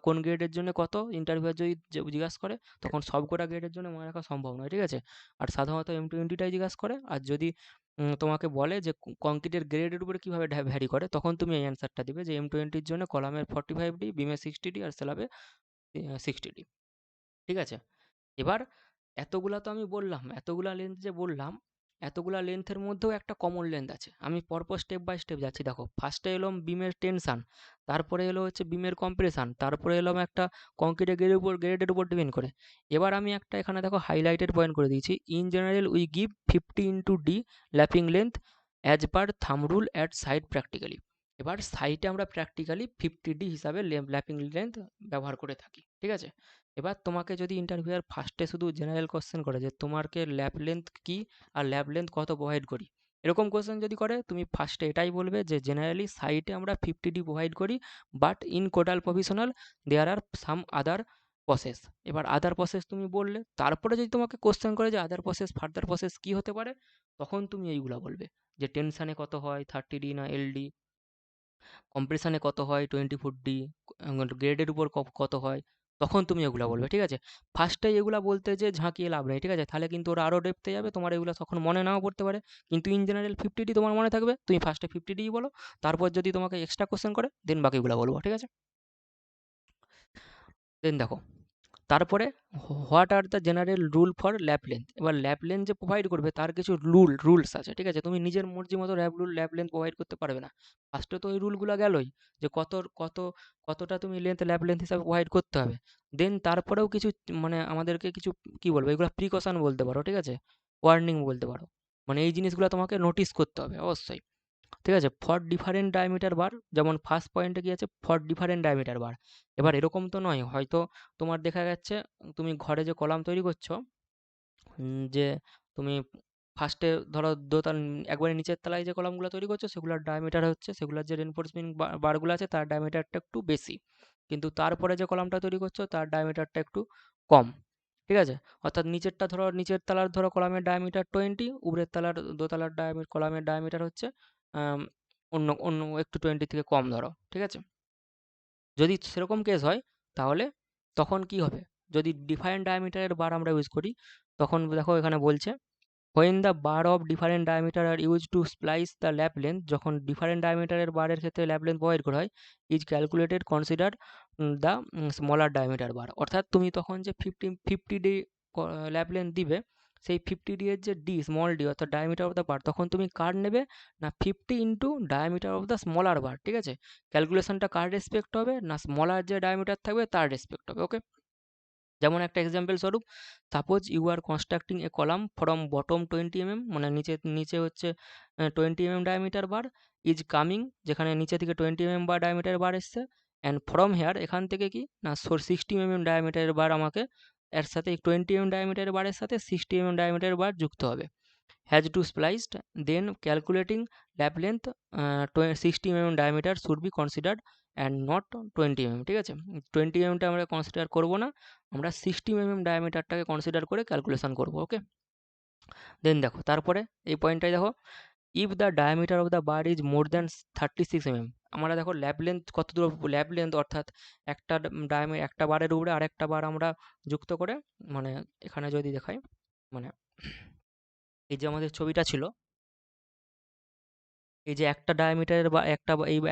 কোন গ্রেডের জন্য কত, ইন্টারভিউ যদি জিজ্ঞাসা করে, তখন সবকটা গ্রেডের জন্য মনে রাখা সম্ভব নয়, ঠিক আছে? আর সাধারণত M20টাই জিজ্ঞাসা করে, আর যদি তোমাকে বলে যে কংক্রিটের গ্রেডের উপরে কীভাবে ভ্যারি করে, তখন তুমি এই অ্যান্সারটা দিবে যে M20-র জন্য কলামের 45D, বিমের 60D, আর স্ল্যাবে 60D। ঠিক আছে? এবার এতগুলা তো আমি বললাম, এতগুলা লেন্থ যে বললাম, এতগুলা লেন্থের মধ্যেও একটা কমন লেন্থ আছে। আমি পরপর স্টেপ বাই স্টেপ যাচ্ছি। দেখো, ফার্স্টে এলাম বিমের টেনশন, তারপরে এলো হচ্ছে বিমের কম্প্রেশন, তারপরে এলাম একটা কংক্রিটের গ্রেডের উপর ডিপেন্ড করে। এবার আমি একটা এখানে দেখো হাইলাইটেড পয়েন্ট করে দিয়েছি, in general we give 50 × D lapping length as per thumb rule at site practically. এবার সাইটে আমরা প্র্যাকটিক্যালি 50D হিসাবে ল্যাপিং লেন্থ ব্যবহার করে থাকি। ঠিক আছে? এবার তোমাকে যদি ইন্টারভিউয়ার ফার্স্টে শুধু জেনারেল কোশ্চেন করে যে তোমাকে ল্যাব লেন্থ কি আর ল্যাব লেন্থ কত প্রোভাইড করি, এরকম কোশ্চেন যদি করে, তুমি ফার্স্টে এটাই বলবে যে জেনারেলি সাইটে আমরা 50D প্রোভাইড করি, but in codal professional there are some other process. এবার আদার প্রসেস তুমি বললে, তারপরে যদি তোমাকে কোশ্চেন করে যে আদার প্রসেস ফার্দার প্রসেস কী হতে পারে, তখন তুমি এইগুলা বলবে যে টেনশানে কত হয়, 30D না LD, কম্প্রেশনে কত হয়, 24D, গ্রেডের উপর কত হয়, তখন তুমি এগুলা বলবে। ঠিক আছে? ফার্স্টেই এগুলা বলতে যে ঝাঁকিয়ে লাভ নেই। ঠিক আছে? তাহলে কিন্তু ওরা আরও ডেপথে যাবে, তোমার এগুলা তখন মনে নাও পড়তে পারে। কিন্তু ইন জেনারেল 50D তোমার মনে থাকবে, তুমি ফার্স্টে 50Dই বলো, তারপর যদি তোমাকে এক্সট্রা কোশ্চেন করে দেন বাকিগুলা বলবো। ঠিক আছে? দেন দেখো, তারপরে what are the general rule for lab length. এবার ল্যাব লেন্থ যে প্রোভাইড করবে তার কিছু রুলস আছে। ঠিক আছে? তুমি নিজের মর্জি মতো ল্যাব লেন্থ প্রোভাইড করতে পারবে না। ফার্স্টে তো ওই রুলগুলো গেলই, যে কতটা তুমি ল্যাব লেন্থ হিসাবে প্রোভাইড করতে হবে। দেন তারপরেও কিছু মানে আমাদেরকে কিছু কি বলবো, এগুলো প্রিকশন বলতে পারো। ঠিক আছে? ওয়ার্নিং বলতে পারো। মানে এই জিনিসগুলো তোমাকে নোটিস করতে হবে অবশ্যই। ঠিক আছে? ফর ডিফারেন্ট ডায়ামিটার বার, যেমন ফার্স্ট পয়েন্টে কি আছে, ফর ডিফারেন্ট ডায়ামিটার বার। এবার এরকম তো নয়, হয়তো তোমার দেখা যাচ্ছে তুমি ঘরে যে কলাম তৈরি করছো, যে তুমি ফার্স্টে ধরো একবারে নিচের তলায় যে কলামগুলো তৈরি করছো সেগুলোর ডায়ামিটার হচ্ছে, সেগুলোর যে রেনফোর্সমেন্ট বারগুলো আছে তার ডায়ামিটারটা একটু বেশি, কিন্তু তারপরে যে কলামটা তৈরি করছো তার ডায়ামিটারটা একটু কম। ঠিক আছে? অর্থাৎ নিচের তলার ধরো কলামের ডায়ামিটার 20, উপরের তলার দোতলার কলামের ডায়ামিটার হচ্ছে আম, অন্য অন্য একটু 20 থেকে কম ধরো। ঠিক আছে? যদি সেরকম কেস হয়, তাহলে তখন কি হবে, যদি ডিফারেন্ট ডায়ামিটারের বার আমরা ইউজ করি, তখন দেখো এখানে বলছে when the bar of different diameter are used to splice the lap length, যখন ডিফারেন্ট ডায়ামিটারের বারের ক্ষেত্রে ল্যাপ লেন্থ প্রোভাইড করা হয়, is calculated consider the smaller diameter bar. অর্থাৎ তুমি তখন যে 50D ল্যাপ লেন্থ দিবে, সেই 50D এর যে স্মল ডি অর্থাৎ ডায়ামিটার অফ দ্য বার, তখন তুমি কার নেবে না 50 × ডায়ামিটার অফ দ্য স্মলার বার। ঠিক আছে? ক্যালকুলেশনটা কার রেসপেক্ট হবে না স্মলার যে ডায়ামিটার থাকবে তার রেসপেক্ট হবে। ওকে? যেমন একটা এক্সাম্পল স্বরূপ, suppose you are constructing a column from bottom 20 mm, মানে নিচে হচ্ছে 20 mm diameter bar is coming, যেখানে নিচে থেকে 20 mm বার ডায়ামিটার বার এসছে, অ্যান্ড ফ্রম হেয়ার এখান থেকে কি না 60 mm ডায়ামিটারের বার আমাকে এর সাথে 20 mm ডায়ামিটারের বারের সাথে 60 mm ডায়ামিটারের বার যুক্ত হবে, has to spliced, then calculating lap length 60 mm diameter should be considered and not 20 mm। ঠিক আছে? 20 mm টা আমরা কনসিডার করব না, আমরা 60 mm ডায়ামিটারটাকে কনসিডার করে ক্যালকুলেশন করব। ওকে? দেন দেখো, তারপরে এই পয়েন্টটাই দেখো, if the diameter of the bar is more than 36 mm। আমরা দেখো ল্যাব লেন্থ কত দূর, ল্যাব লেন্থ অর্থাৎ একটা বারের উপরে আরেকটা বার আমরা যুক্ত করে, মানে এখানে যদি দেখাই, মানে এই যে আমাদের ছবিটা ছিল, এই যে একটা ডায়ামিটারের বা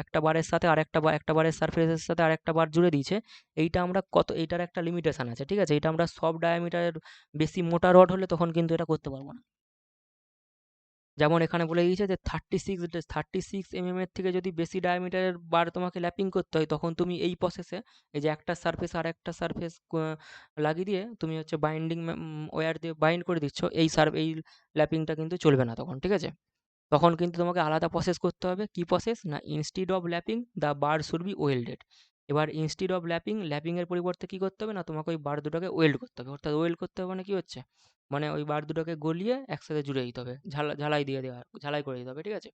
একটা বারের সাথে একটা বারের সারফেসের সাথে আরেকটা বার জুড়ে দিয়েছে, এইটা আমরা এইটার একটা লিমিটেশন আছে। ঠিক আছে? এটা আমরা সব ডায়ামিটারের বেশি মোটা রড হলে তখন কিন্তু এটা করতে পারবো না। যেমন এখানে বলে দিয়েছে যে 36 mm এর থেকে যদি বেশি ডায়ামিটারের বার তোমাকে ল্যাপিং করতে হয়, তখন তুমি এই প্রসেসে এই যে একটা সারফেস আর একটা সারফেস লাগিয়ে দিয়ে তুমি হচ্ছে বাইন্ডিং ওয়্যার দিয়ে বাইন্ড করে দিচ্ছ, এই ল্যাপিংটা কিন্তু চলবে না তখন। ঠিক আছে? তখন কিন্তু তোমাকে আলাদা প্রসেস করতে হবে। কি প্রসেস না, instead of lapping the bar should be welded. এবার ইনস্টিড অফ ল্যাপিংয়ের পরিবর্তে কি করতে হবে না, তোমাকে ওই বার দুটোকে ওয়েল্ড করতে হবে। অর্থাৎ ওয়েল্ড করতে হবে মানে কি হচ্ছে, মানে ওই বার দুটোকে গলিয়ে একসাথে জুড়ে দিতে হবে, ঝালাই করে দিতে হবে। ঠিক আছে?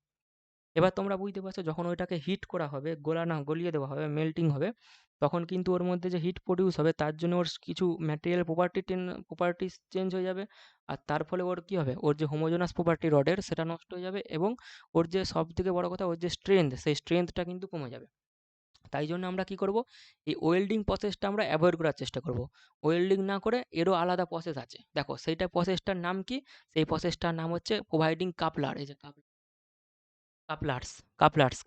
এবার তোমরা বুঝতে পারছো, যখন ওইটাকে হিট করা হবে, গলিয়ে দেওয়া হবে, মেল্টিং হবে, তখন কিন্তু ওর মধ্যে যে হিট প্রডিউস হবে তার জন্য ওর কিছু ম্যাটেরিয়াল প্রপার্টিস চেঞ্জ হয়ে যাবে। আর তার ফলে ওর কি হবে, ওর যে হোমোজেনাস প্রপার্টি রডের সেটা নষ্ট হয়ে যাবে, এবং ওর যে সব থেকে বড় কথা ওর যে স্ট্রেংথ, সেই স্ট্রেংথটা কিন্তু কমে যাবে। তাই জন্য আমরা কি করব, এই ওয়েল্ডিং প্রসেসটা আমরা অ্যাভয়েড করার চেষ্টা করব। ওয়েল্ডিং না করে এরও আলাদা প্রসেস আছে। দেখো সেইটা প্রসেসটার নাম কি, সেই প্রসেসটার নাম হচ্ছে প্রোভাইডিং কাপলার। এই যে কাপলার্স,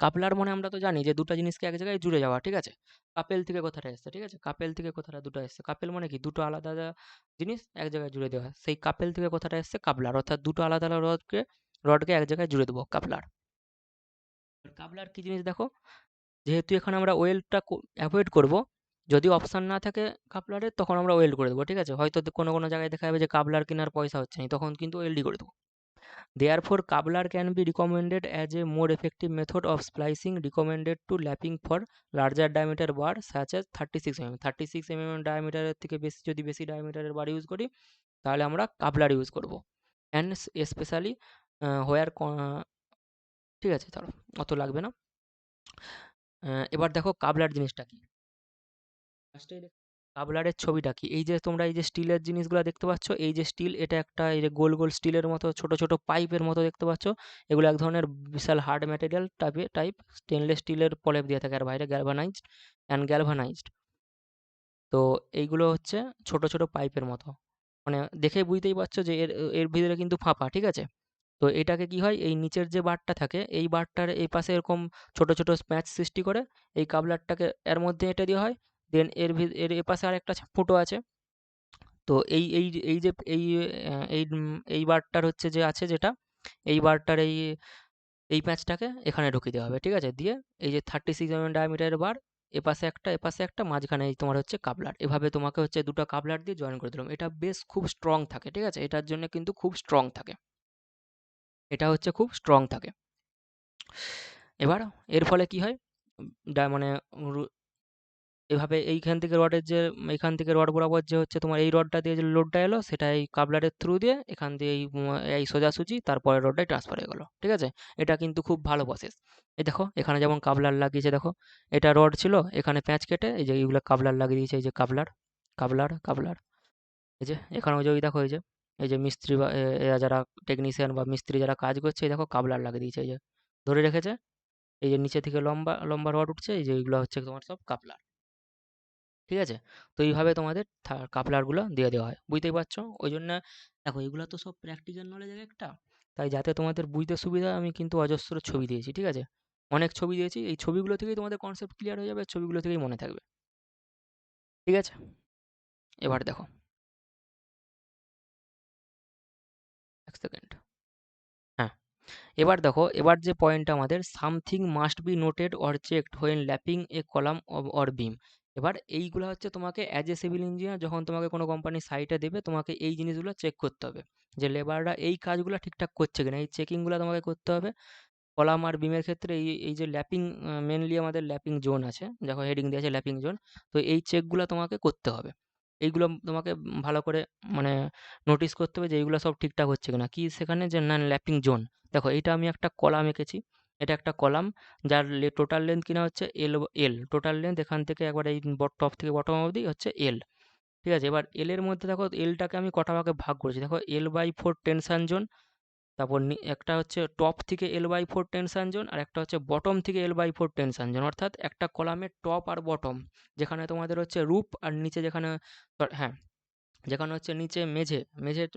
কাপলার মানে আমরা তো জানি যে দুটো জিনিসকে এক জায়গায় জুড়ে যাওয়া, ঠিক আছে? কাপেল থেকে কথাটা এসেছে, ঠিক আছে? কাপেল থেকে কথাটা দুটো এসেছে। কাপেল মানে কি? দুটো আলাদা আলাদা জিনিস এক জায়গায় জুড়ে দেওয়া। সেই কাপেল থেকে কথাটা এসেছে কাপলার, অর্থাৎ দুটো আলাদা আলাদা রডকে এক জায়গায় জুড়ে দেবো, কাপলার। কাপলার কি জিনিস দেখো, যেহেতু এখানে আমরা ওয়েল্ডটা অ্যাভয়েড করব, যদি অপশান না থাকে কাপলারের তখন আমরা ওয়েল্ড করে দেবো, ঠিক আছে? হয়তো কোনো কোনো জায়গায় দেখা যাবে যে কাপলার কেনার পয়সা হচ্ছে না, তখন কিন্তু ওয়েল্ডই করে দেবো। Therefore, cobbler can be recommended as a more effective method of splicing, recommended to lapping for larger diameter bar such as 36 mm। 36 mm ডায়ামিটারের থেকে বেশি, যদি বেশি ডায়ামিটারের বার ইউজ করি তাহলে আমরা কাপলার ইউজ করব। অ্যান্ড স্পেশালি হোয়ার, ঠিক আছে চলো, অত লাগবে না। এবার দেখো কাবলার জিনিসটা কি। ফার্স্টেই দেখো কাবলারের ছবিটা কি। এই যে তোমরা এই যে স্টিলের জিনিসগুলো দেখতে পাচ্ছ, এই যে স্টিল, এটা একটা এই যে গোল গোল স্টিলের মতো ছোট ছোট পাইপের মতো দেখতে পাচ্ছ, এগুলো এক ধরনের বিশাল হার্ড ম্যাটেরিয়াল টাইপ স্টেনলেস স্টিলের প্রলেপ দিয়ে থাকে, আর বাইরে গ্যালভানাইজড। তো এইগুলো হচ্ছে ছোট ছোট পাইপের মতো, মানে দেখে বুঝতেই পারছো যে এর এর ভিতরে কিন্তু ফাঁপা, ঠিক আছে? তো এটাকে কি হয়, এই নিচের যে বারটা থাকে এই বারটার এই পাশে এরকম ছোট ছোট প্যাচ সৃষ্টি করে এই কাবলারটাকে এর মধ্যে এঁটে দেওয়া হয়। দেন এর এপাশে আরেকটা ফুটো আছে। তো এই যে এই বারটার হচ্ছে যে আছে যেটা, এই বারটার এই প্যাচটাকে এখানে ঢুকিয়ে দেওয়া হবে, ঠিক আছে? দিয়ে এই যে 36 mm ডায়ামিটারের বার, এপাশে একটা মাঝখানে এই তোমার হচ্ছে কাবলার, এভাবে তোমাকে হচ্ছে দুটো কাবলার দিয়ে জয়েন করে দিলাম। এটা বেশ খুব স্ট্রং থাকে, ঠিক আছে? এটার জন্য কিন্তু খুব স্ট্রং থাকে, এটা হচ্ছে খুব স্ট্রং থাকে। এবার এর ফলে কি হয়, মানে এভাবে এইখান থেকে রড বরাবর যে হচ্ছে তোমার এই রডটা দিয়ে যে লোডটা এলো সেটা এই কাবলারের থ্রু দিয়ে এখান দিয়ে এই সোজাসুজি তারপরে রডটাই ট্রান্সফার হয়ে গেলো, ঠিক আছে? এটা কিন্তু খুব ভালো প্রসেস। এই দেখো এখানে যেমন কাবলার লাগিয়েছে, দেখো এটা রড ছিল, এখানে প্যাঁচ কেটে এই যে এইগুলো কাবলার লাগিয়ে দিয়েছে, এই যে কাবলার, এই যে এখানেও যে ওই দেখো এই যে মিস্ত্রি বা এরা যারা টেকনিশিয়ান বা মিস্ত্রি যারা কাজ করছে, এই দেখো কাবলার লাগিয়ে দিয়েছে, এই যে ধরে রেখেছে। এই যে নিচে থেকে লম্বা লম্বা রড উঠছে, এই যে এইগুলো হচ্ছে তোমার সব কাপলার, ঠিক আছে? তো এইভাবে তোমাদের কাপলারগুলো দিয়ে দেওয়া হয়, বুঝতেই পারছো? ওই জন্য দেখো এগুলো তো সব প্র্যাকটিক্যাল নলেজের একটা, তাই যাতে তোমাদের বুঝতে সুবিধা হয় আমি কিন্তু অজস্র ছবি দিয়েছি, ঠিক আছে? অনেক ছবি দিয়েছি, এই ছবিগুলো থেকেই তোমাদের কনসেপ্ট ক্লিয়ার হয়ে যাবে, ছবিগুলো থেকেই মনে থাকবে, ঠিক আছে? এবার দেখো, এক সেকেন্ড, হ্যাঁ, এবার দেখো, এবার যে পয়েন্টটা আমাদের, something must be noted or checked when lapping a column or beam. এবার এইগুলো হচ্ছে তোমাকে অ্যাজ এ সিভিল ইঞ্জিনিয়ার যখন তোমাকে কোনো কোম্পানি সাইটে দেবে তোমাকে এই জিনিসগুলো চেক করতে হবে, যে লেবাররা এই কাজগুলো ঠিকঠাক করছে কিনা, এই চেকিংগুলো তোমাকে করতে হবে। কলাম আর বিমের ক্ষেত্রে এই যে ল্যাপিং, মেনলি আমাদের ল্যাপিং জোন আছে, দেখো হেডিং দিয়ে আছে ল্যাপিং জোন। তো এই চেকগুলো তোমাকে করতে হবে, এইগুলো তোমাকে ভালো করে মানে নোটিস করতে হবে যে এইগুলো সব ঠিকঠাক হচ্ছে কিনা। কি সেখানে যে না ল্যাপিং জোন, দেখো এটা আমি একটা কলাম এঁকেছি, এটা একটা কলাম যার টোটাল লেন্থ কিনা হচ্ছে এল টোটাল লেন্থ এখান থেকে একবার এই টপ থেকে বটম অবধি হচ্ছে এল, ঠিক আছে? এবার এল এর মধ্যে দেখো এলটাকে আমি কটা ভাগে ভাগ করেছি, দেখো L/4 টেনশন জোন, তারপর একটা হচ্ছে টপ থেকে L/4 টেনশন জোন, আর একটা হচ্ছে বটম থেকে L/4 টেনশন জোন, অর্থাৎ একটা কলামের টপ আর বটম, যেখানে তোমাদের হচ্ছে রুপ আর নিচে যেখানে, হ্যাঁ, যেখানে হচ্ছে নিচে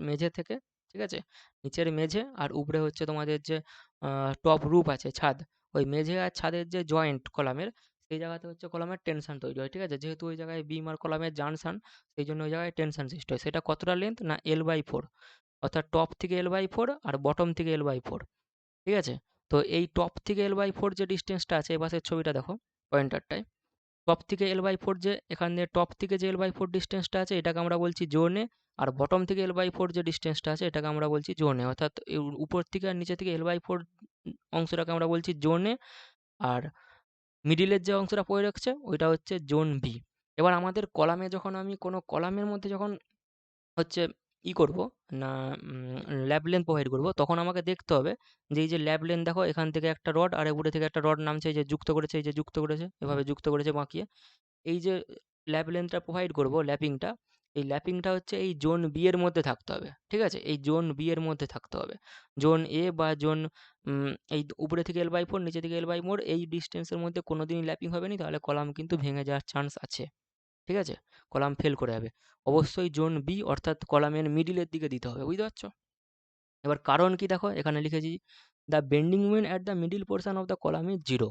মেঝে থেকে, ঠিক আছে? নিচের মেঝে আর উপরে হচ্ছে তোমাদের যে টপ রুপ আছে, ছাদ, ওই মেঝে আর ছাদের যে জয়েন্ট কলামের, সেই জায়গাতে হচ্ছে কলামের টেনশন তৈরি হয়, ঠিক আছে? যেহেতু ওই জায়গায় বিম আর কলামের জাংশন, সেই জন্য ওই জায়গায় টেনশন সৃষ্টি হয়। সেটা কতটা লেন্থ না L/4, অর্থাৎ টপ থেকে L/4 আর বটম থেকে L/4, ঠিক আছে? তো এই টপ থেকে L/4 যে ডিসটেন্সটা আছে, এপাশের ছবিটা দেখো পয়েন্টারটায়, টপ থেকে L/4 যে এখান দিয়ে টপ থেকে যে L/4 ডিসটেন্সটা আছে এটাকে আমরা বলছি জোন এ, আর বটম থেকে L/4 যে ডিসটেন্সটা আছে এটাকে আমরা বলছি জোন এ, অর্থাৎ উপর থেকে আর নিচে থেকে L/4 অংশটাকে আমরা বলছি জোন এ, আর মিডিলের যে অংশটা পড়ে রাখছে ওইটা হচ্ছে জোন বি। এবার আমাদের কলামে যখন আমি কোনো কলামের মধ্যে যখন হচ্ছে করব না, ল্যাব লেন্থ প্রোভাইড করব, তখন আমাকে দেখতে হবে যে এই যে ল্যাব লেন্থ দেখো এখান থেকে একটা রড আর উপরে থেকে একটা রড নামছে, এই যে যুক্ত করেছে, এই যে যুক্ত করেছে, এভাবে যুক্ত করেছে বাঁকিয়ে। এই যে ল্যাব লেন্থটা প্রোভাইড করব, ল্যাপিংটা, এই ল্যাপিংটা হচ্ছে এই জোন বি এর মধ্যে থাকতে হবে, ঠিক আছে? এই জোন বি এর মধ্যে থাকতে হবে। জোন এ বা জোন, এই উপরে থেকে L/4 নিচে থেকে L/4 এই ডিস্টেন্সের মধ্যে কোনো দিনই ল্যাপিং হবে না, তাহলে কলাম কিন্তু ভেঙে যাওয়ার চান্স আছে, ঠিক আছে? কলাম ফেল করে যাবে। অবশ্যই জোন বি অর্থাৎ কলামের মিডিলের দিকে দিতে হবে, বুঝতে পারছো? এবার কারণ কি দেখো এখানে লিখেছি, the bending moment at the middle portion of the column is zero.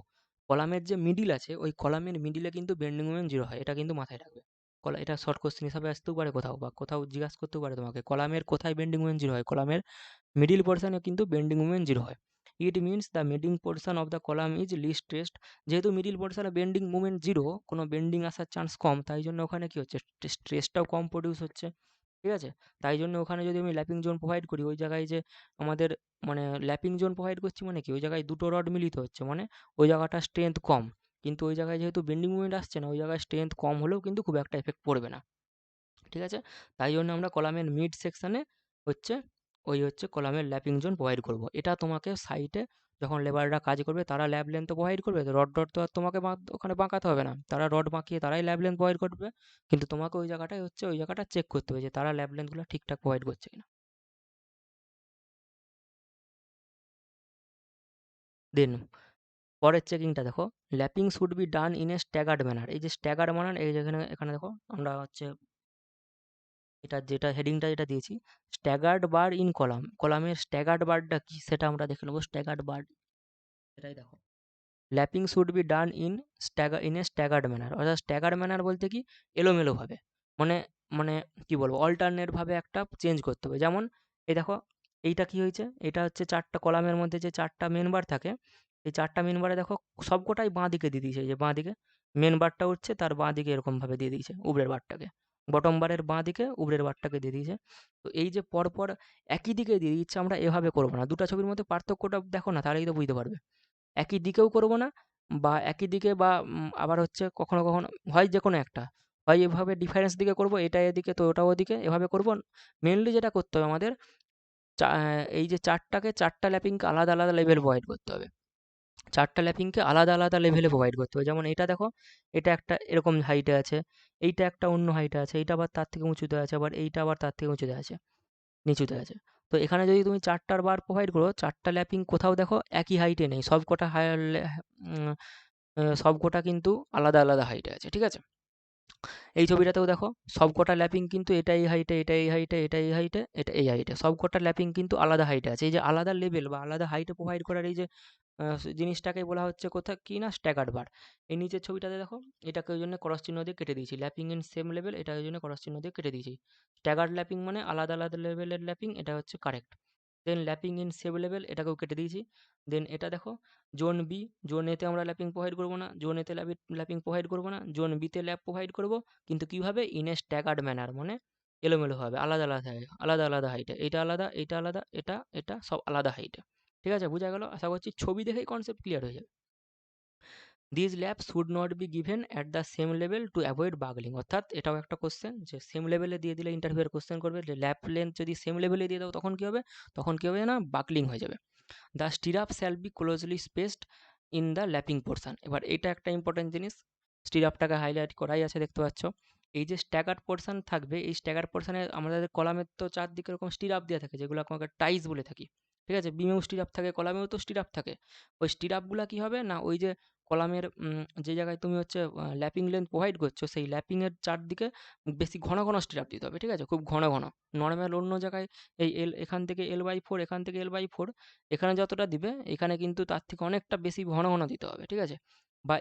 কলামের যে মিডিল আছে ওই কলামের মিডিলে কিন্তু বেন্ডিং মোমেন্ট জিরো হয়, এটা কিন্তু মাথায় রাখবে। এটা শর্ট কোশ্চেন হিসাবে আসতেও পারে কোথাও, বা কোথাও জিজ্ঞাসা করতেও পারে তোমাকে, কলামের কোথায় বেন্ডিং মোমেন্ট জিরো হয়, কলামের মিডিল পোর্শনে কিন্তু বেন্ডিং মোমেন্ট জিরো হয়। It means the middle portion of the column is least stressed. যেহেতু মিডিল পোর্শনে বেন্ডিং মোমেন্ট জিরো, কোনো বেন্ডিং আসার চান্স কম, তাই জন্য ওখানে কি হচ্ছে, স্ট্রেসটাও কম প্রডিউস হচ্ছে। ঠিক আছে? তাই জন্য ওখানে যদি আমি ল্যাপিং জোন প্রোভাইড করি, ওই জায়গায় যে আমাদের মানে ল্যাপিং জোন প্রোভাইড করছি মানে কি, ওই জায়গায় দুটো রড মিলিত হচ্ছে, মানে ওই জায়গাটা স্ট্রেংথ কম। কিন্তু ওই জায়গায় যেহেতু বেন্ডিং মুভমেন্ট আসছে না, ওই জায়গায় স্ট্রেংথ কম হলেও কিন্তু খুব একটা এফেক্ট পড়বে না। ঠিক আছে? তাই জন্য আমরা কলামের মিড সেকশনে হচ্ছে হচ্ছে কলামের ল্যাপিং জোন প্রোভাইড করব। এটা তোমাকে সাইটে যখন লেবাররা কাজ করবে তারা ল্যাব লেন্থ তো প্রোভাইড করবে, তো রড তো আর তোমাকে ওখানে বাঁকাতে হবে না, তারা রড বাঁকিয়ে তারাই ল্যাব লেন্থ প্রোভাইড করবে। কিন্তু তোমাকে ওই জায়গাটায় ওই জায়গাটা চেক করতে হবে যে তারা ল্যাব লেন্থগুলো ঠিকঠাক প্রোভাইড করছে কিনা। দেন পরের চেকিংটা দেখো, lapping should be done in a staggered manner. এই যে স্ট্যাগার্ড ম্যানার, এই যেখানে এখানে দেখো আমরা হচ্ছে এটা যেটা হেডিংটা যেটা দিয়েছি, স্ট্যাগার্ড বার ইন কলাম, কলামের স্ট্যাগার্ড বারটা কি সেটা আমরা দেখে নেবো। স্ট্যাগার্ড বার এটাই দেখো, lapping should be done in a staggered manner. অর্থাৎ স্ট্যাগার্ড ম্যানার বলতে কি, এলোমেলোভাবে, মানে মানে কি বলবো, অল্টারনেট ভাবে একটা চেঞ্জ করতে হবে। যেমন এই দেখো, এইটা কি হয়েছে, এটা হচ্ছে চারটা কলামের মধ্যে যে চারটা মেনবার থাকে, এই চারটা মেনবারে দেখো সবকটাই বাঁ দিকে দিয়ে দিয়েছে। এই যে বাঁ দিকে মেন বারটা উঠছে, তার বাঁ দিকে এরকমভাবে দিয়ে দিয়েছে উপরের বারটাকে, বটম বারের বাঁ দিকে উপরের বারটাকে দিয়ে দিয়েছে। তো এই যে পরপর একই দিকে দিয়ে দিচ্ছে, আমরা এভাবে করবো না। দুটো ছবির মধ্যে পার্থক্যটা দেখো না, তাহলেই তো বুঝতে পারবে। একই দিকেও করব না, বা একই দিকে, বা আবার হচ্ছে কখনো কখনো হয় যে কোনো একটা, হয় এভাবে ডিফারেন্স দিকে করব, এটা এদিকে তো ওটা ওদিকে, এভাবে করব। মেনলি যেটা করতে হবে আমাদের, এই যে চারটা ল্যাপিংকে আলাদা আলাদা লেভেল প্রোভাইড করতে হবে। চারটা ল্যাপিংকে আলাদা আলাদা লেভেলে প্রোভাইড করতে হবে। যেমন এটা দেখো, এটা একটা এরকম হাইটে আছে, এইটা একটা অন্য হাইটে আছে, এইটা আবার তার থেকে উঁচুতে আছে, আবার এইটা আবার তার থেকে উঁচুতে আছে, নিচুতে আছে। তো এখানে যদি তুমি ৪ টার বার প্রোভাইড করো, ৪ টা ল্যাপিং কোথাও দেখো একই হাইটে নেই। সবকটা উম সবকটা কিন্তু আলাদা, আলাদা হাইটে আছে। ঠিক আছে? এই ছবিটাতেও দেখো সবকটা ল্যাপিং কিন্তু এটা এই হাইটে, এটা এই হাইটে, এটা এই হাইটে, এটা এই হাইটে। সবকটা ল্যাপিং কিন্তু আলাদা হাইটে আছে। এই যে আলাদা লেভেল বা আলাদা হাইটে প্রোভাইড করার এই যে জিনিসটাকে বলা হচ্ছে কোথায় কি না, স্ট্যাগার্ড বার। এই নিচের ছবিটাতে দেখো, এটাকে ওই জন্য ক্রস চিহ্ন দিয়ে কেটে দিয়েছি। ল্যাপিং ইন সেম লেভেল, এটা ওই জন্য ক্রস চিহ্ন দিয়ে কেটে দিয়েছি। স্ট্যাগার্ড ল্যাপিং মানে আলাদা আলাদা লেভেলের ল্যাপিং, এটা হচ্ছে correct. Then lapping in same level, এটাকেও কেটে দিয়েছি। দেন এটা দেখো, জোন বি, জোন এতে আমরা ল্যাপিং প্রোভাইড করবো না, জোন এতে ল্যাপিং প্রোভাইড করবো না, জোন বিতে ল্যাব প্রোভাইড করবো। কিন্তু কীভাবে, ইন এ স্ট্যাগার্ড ম্যানার, মানে এলোমেলোভাবে, আলাদা আলাদা আলাদা আলাদা হাইটে, এইটা আলাদা, এইটা আলাদা, এটা এটা সব আলাদা হাইটে। ঠিক আছে, বোঝা গেল? আশা করছি ছবি দেখেই কনসেপ্ট ক্লিয়ার হয়ে যাবে। This lap should not be given at the same level to avoid buckling. অর্থাৎ এটাও একটা কোশ্চেন, যে সেম লেভেলে দিয়ে দিলে ইন্টারভিউয়ার কোশ্চেন করবে যে ল্যাব লেন্থ যদি সেম লেভেলে দিয়ে দাও তখন কী হবে, তখন কী হবে না, বাকলিং হয়ে যাবে। The stirrup shall be closely spaced in the lapping portion. এবার এটা একটা ইম্পর্টেন্ট জিনিস, স্টিরাপটাকে হাইলাইট করাই আছে দেখতে পাচ্ছ। এই যে স্ট্যাগার্ড পোর্শন থাকবে, এই স্ট্যাগার্ড পোর্শনে আমাদের কলামের তো চারদিকে এরকম স্টিরাপ দেওয়া থাকে, যেগুলো আমাকে টাইস বলে থাকি। ঠিক আছে, বিমেও স্টিরাপ থাকে, কলামেও তো স্টিরাপ থাকে। ওই স্টিরাপগুলো কী হবে না, ওই যে কলামের যে জায়গায় তুমি হচ্ছে ল্যাপিং লেন্থ প্রোভাইড করছো, সেই ল্যাপিংয়ের চারদিকে বেশি ঘন ঘন স্টিরাপ দিতে হবে। ঠিক আছে, খুব ঘন ঘন। নর্মাল অন্য জায়গায় এই এখান থেকে L/4, এখান থেকে L/4, এখানে যতটা দিবে এখানে কিন্তু তার থেকে অনেকটা বেশি ঘন ঘন দিতে হবে। ঠিক আছে? বা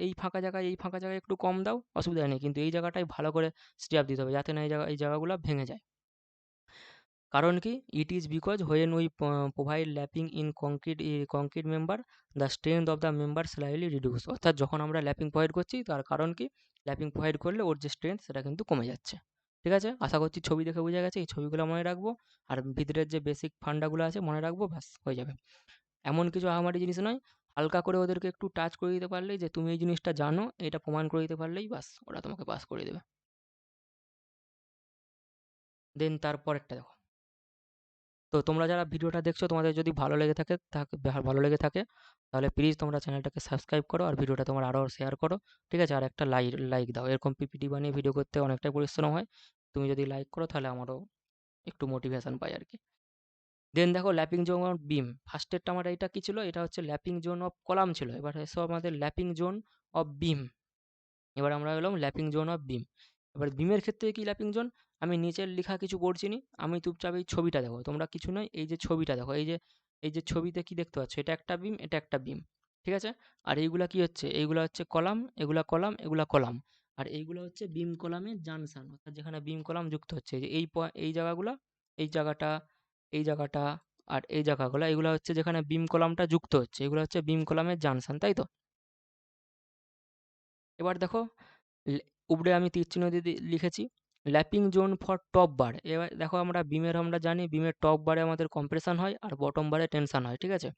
এই ফাঁকা জায়গায়, এই ফাঁকা জায়গায় একটু কম দাও, অসুবিধা নেই, কিন্তু এই জায়গাটায় ভালো করে স্ট্যাপ দিতে হবে, যাতে না এই জায়গাগুলো ভেঙে যায়। কারণ কি, ইট is because when we provide lapping in concrete member, the strength of the member slightly reduce. অর্থাৎ যখন আমরা ল্যাপিং প্রোভাইড করছি, তার কারণ কি, ল্যাপিং প্রোভাইড করলে ওর যে স্ট্রেংথ সেটা কিন্তু কমে যাচ্ছে। ঠিক আছে, আশা করছি ছবি দেখে বোঝা গেছে। এই ছবিগুলো মনে রাখবো, আর ভিতরের যে বেসিক ফান্ডাগুলো আছে মনে রাখবো, ব্যাস হয়ে যাবে। এমন কিছু আহামরি জিনিস নয়, হালকা করে ওদেরকে একটু টাচ করে দিতে পারলেই, যে তুমি এই জিনিসটা জানো, এটা প্রমাণ করে দিতে পারলেই ব্যাস ওরা তোমাকে পাস করে দেবে। দেন তারপরেরটা দেখো, তো তোমরা যারা ভিডিওটা দেখছো, তোমাদের যদি ভালো লেগে থাকে তাহলে প্লিজ তোমরা চ্যানেলটাকে সাবস্ক্রাইব করো, আর ভিডিওটা তোমরা আরও শেয়ার করো। ঠিক আছে, আর একটা লাইক দাও। এরকম পিপিটি বানিয়ে ভিডিও করতে অনেকটাই পরিশ্রম হয়, তুমি যদি লাইক করো তাহলে আমারও একটু মোটিভেশন পাই আর কি। দেন দেখো, ল্যাপিং জোন অফ বিম, ফার্স্টেরটা আমার এটা কি ছিল, এটা হচ্ছে ল্যাপিং জোন অফ কলাম ছিল। এবার এসো আমাদের ল্যাপিং জোন অফ বিম। এবার আমরা এলাম ল্যাপিং জোন অফ বিম। এবার বিমের ক্ষেত্রে কি ল্যাপিং জোন, আমি নিচের লেখা কিছু পড়ছি নি, আমি চুপচাপ এই ছবিটা দেখো, তোমরা কিছু নয়, এই যে ছবিটা দেখো, এই যে ছবিতে কি দেখতে পাচ্ছ, এটা একটা বিম, এটা একটা বিম, ঠিক আছে? আর এইগুলা কি হচ্ছে, এইগুলা হচ্ছে কলাম, এগুলা কলাম, এগুলা কলাম, আর এইগুলো হচ্ছে বিম কলামের জাংশন, অর্থাৎ যেখানে বিম কলাম যুক্ত হচ্ছে। এই যে এই জায়গাগুলা, এই জায়গাটা, এই জায়গাটা, আর এই জায়গাগুলো, এগুলো হচ্ছে যেখানে বিম কলামটা যুক্ত হচ্ছে, এগুলো হচ্ছে বিম কলামের জাংশন, তাই তো? এবার দেখো, উপরে আমি তীর চিহ্ন দিয়ে লিখেছি ল্যাপিং জোন ফর টপ বার। এবার দেখো, আমরা জানি বিমের টপ বারে আমাদের কম্প্রেশন হয় আর বটম বারে টেনশন হয়, ঠিক আছে?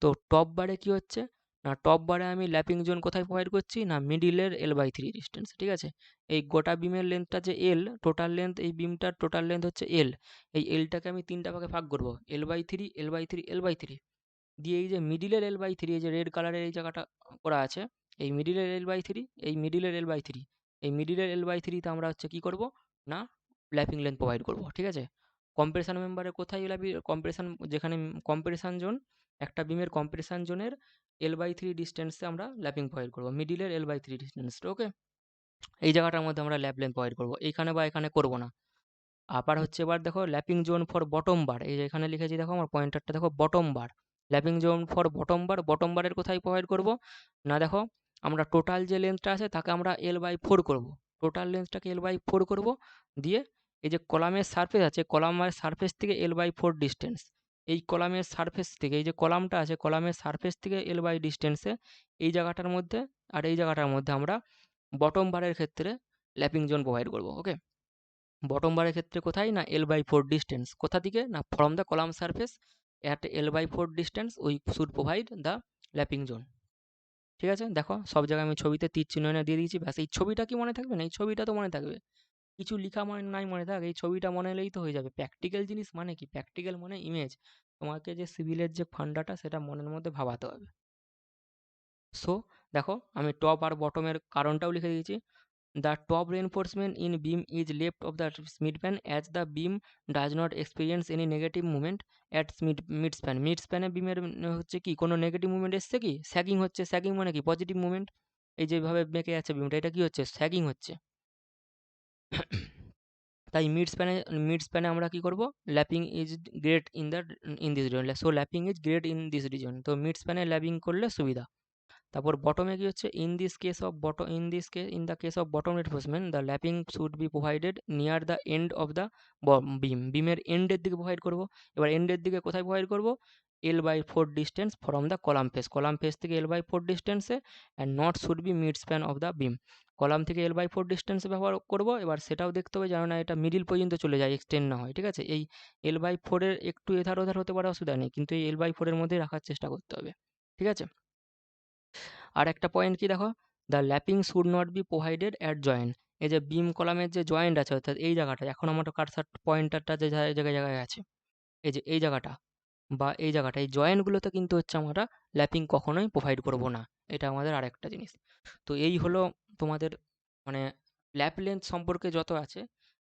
তো টপ বারে কি হচ্ছে না, টপ বারে আমি ল্যাপিং জোন কোথায় প্রোভাইড করছি না, মিডিলের L/3 ডিস্টেন্স, ঠিক আছে? এই গোটা বিমের লেন্থটা যে এল, টোটাল লেন্থ, এই বিমটার টোটাল লেন্থ হচ্ছে এল। এই এলটাকে আমি তিনটা ভাগে ভাগ করবো, L/3, L/3, L/3 দিয়ে। এই যে মিডিলের L/3, এই যে রেড কালারের এই জায়গাটা করা আছে, এই মিডিলের L/3, এই মিডিলের L/3, এই মিডিলের L/3 তে আমরা হচ্ছে কি করব না, ল্যাপিং লেন্থ প্রোভাইড করব, ঠিক আছে? কম্প্রেশন মেম্বারে কোথায় কম্প্রেশন, যেখানে কম্প্রেশন জোন, একটা বিমের কম্প্রেশন জোনের L/3 ডিস্টেন্সে আমরা ল্যাপিং প্রোভাইড করব, মিডিলের L/3 ডিস্টেন্স, ওকে? এই জায়গাটার মধ্যে আমরা ল্যাপ লেন্থ প্রোভাইড করব, এইখানে বা এখানে করব না। আবার হচ্ছে, এবার দেখো ল্যাপিং জোন ফর বটম বার, এই যে এখানে লিখেছি দেখো, আমার পয়েন্টারটা দেখো, bottom bar, lapping zone for bottom bar, bottom বারের কোথায় প্রোভাইড করব না, দেখো আমরা টোটাল যে লেন্থটা আছে তাকে আমরা L/4 করব, টোটাল লেন্থটাকে L/4 করব, দিয়ে এই যে কলামের সারফেস আছে, কলামের সারফেস থেকে L/4 ডিস্টেন্স, এই কলামের সারফেস থেকে, এই যে কলামটা আছে কলামের সারফেস থেকে L/4 ডিস্টেন্সে, এই জায়গাটার মধ্যে আর এই জায়গাটার মধ্যে আমরা বটম বারের ক্ষেত্রে ল্যাপিং জোন প্রোভাইড করব, ওকে? বটম বারের ক্ষেত্রে কোথায় না, L/4 ডিস্টেন্স, কোথা থেকে না, from the column surface at L/4 distance we should provide the lapping zone, ঠিক আছে? দেখো সব জায়গায় আমি ছবিতে তীর চিহ্ন এনে দিয়ে দিয়েছি, ব্যাস। এই ছবিটা কি মনে থাকবে না, এই ছবিটা তো মনে থাকবে, কিছু লিখা মনে নাই মনে থাক, এই ছবিটা মনে এলেই তো হয়ে যাবে। প্র্যাকটিক্যাল জিনিস মানে কি, প্র্যাকটিক্যাল মানে ইমেজ, তোমাকে যে সিভিলের যে ফান্ডাটা সেটা মনের মধ্যে ভাবাতে হবে। সো দেখো, আমি টপ আর বটমের কারণটাও লিখে দিয়েছি। The top reinforcement in beam is left of the midspan as the beam does not experience any negative movement at midspan. মিডস্প্যানে বিমের হচ্ছে কি, কোনো নেগেটিভ মুভমেন্ট এসছে কি, স্যাগিং হচ্ছে, স্যাগিং মানে কি পজিটিভ মুভমেন্ট, এই যেভাবে বেঁকে আছে বিমটা, এটা কি হচ্ছে, স্যাগিং হচ্ছে। তাই মিডস্প্যানে আমরা কি করব, lapping is great in this reason, so lapping is great in this reason, তো মিডস্প্যানে ল্যাপিং করলে সুবিধা। তারপর বটমে কি হচ্ছে, in the case of bottom reinforcement the lapping should be provided near the end of the বিমের এন্ডের দিকে প্রোভাইড করব। এবার এন্ডের দিকে কোথায় প্রোভাইড করব, L/4 distance from the column face থেকে L/4 ডিস্টেন্সে, and not should be mid span of the beam, column থেকে L/4 ডিস্টেন্সে ব্যবহার করব। এবার সেটাও দেখতে হবে যেন না এটা মিডিল পর্যন্ত চলে যায়, এক্সটেন্ড না হয়, ঠিক আছে? এই L/4 এর একটু এধার ওধার হতে পারে, অসুবিধা নেই, কিন্তু এই L/4 এর মধ্যেই রাখার চেষ্টা করতে হবে, ঠিক আছে? আর একটা পয়েন্ট কি দেখো, the lapping should not be provided at joint, এই যে বিম কলামের যে জয়েন্ট আছে, অর্থাৎ এই জায়গাটা, এখন আমার কারসার পয়েন্টারটা যে জায়গায় জায়গায় আছে, এই যে এই জায়গাটা বা এই জায়গাটা, এই জয়েন্টগুলোতে কিন্তু হচ্ছে আমরা ল্যাপিং কখনোই প্রোভাইড করব না, এটা আমাদের আরেকটা জিনিস। তো এই হলো তোমাদের মানে ল্যাপ লেন্থ সম্পর্কে যত আছে,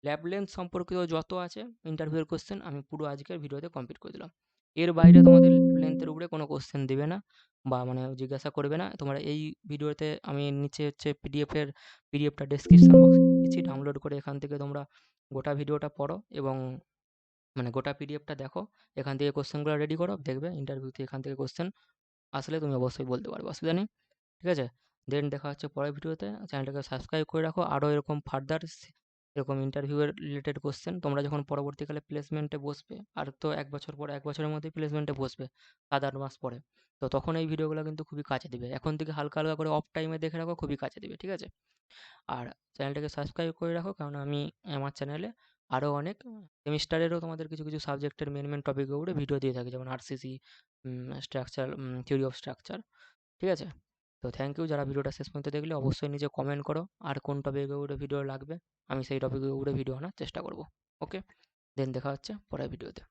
ল্যাপ লেন্থ সম্পর্কিত যত আছে ইন্টারভিউয়ের কোশ্চেন আমি পুরো আজকের ভিডিওতে কমপ্লিট করে দিলাম। এর বাইরে তোমাদের ল্যাপ লেন্থের উপরে কোনো কোশ্চেন দেবে না বা জিজ্ঞাসা করবে না। তোমরা এই ভিডিওতে আমি নিচে হচ্ছে পিডিএফটা ডেসক্রিপশন বক্সে দিচ্ছি, ডাউনলোড করে এখান থেকে তোমরা গোটা ভিডিওটা পড়ো এবং গোটা পিডিএফটা দেখো, এখান থেকে কোশ্চেনগুলো রেডি করো, দেখবে ইন্টারভিউতে এখান থেকে কোশ্চেন আসলে তুমি অবশ্যই বলতে পারবে, অসুবিধা নেই, ঠিক আছে? দেন দেখা হচ্ছে পরের ভিডিওতে, চ্যানেলটাকে সাবস্ক্রাইব করে রাখো, আরও এরকম ফার্দার এরকম ইন্টারভিউয়ের রিলেটেড কোশ্চেন তোমরা যখন পরবর্তীকালে প্লেসমেন্টে বসবে, আর তো 1 বছর পরে, 1 বছরের মধ্যেই প্লেসমেন্টে বসবে, 7-8 মাস পরে, তো তখন এই ভিডিওগুলো কিন্তু খুবই কাজে দিবে। এখন থেকে হালকা হালকা করে অফ টাইমে দেখে রাখো, খুবই কাজে দিবে, ঠিক আছে? আর চ্যানেলটাকে সাবস্ক্রাইব করে রাখো, কারণ আমি আমার চ্যানেলে আরও অনেক সেমিস্টারেরও তোমাদের কিছু কিছু সাবজেক্টের মেন টপিকের উপরে ভিডিও দিয়ে থাকি, যেমন RCC, structure, theory of structure, ঠিক আছে? তো থ্যাংক ইউ, যারা ভিডিওটা শেষ পর্যন্ত দেখলে, অবশ্যই নিজে কমেন্ট করো আর কোন টপিকের উপরে ভিডিও লাগবে, আমি সেই টপিকের উপরে ভিডিও আনার চেষ্টা করব, ওকে? দেন দেখা হচ্ছে পরের ভিডিওতে।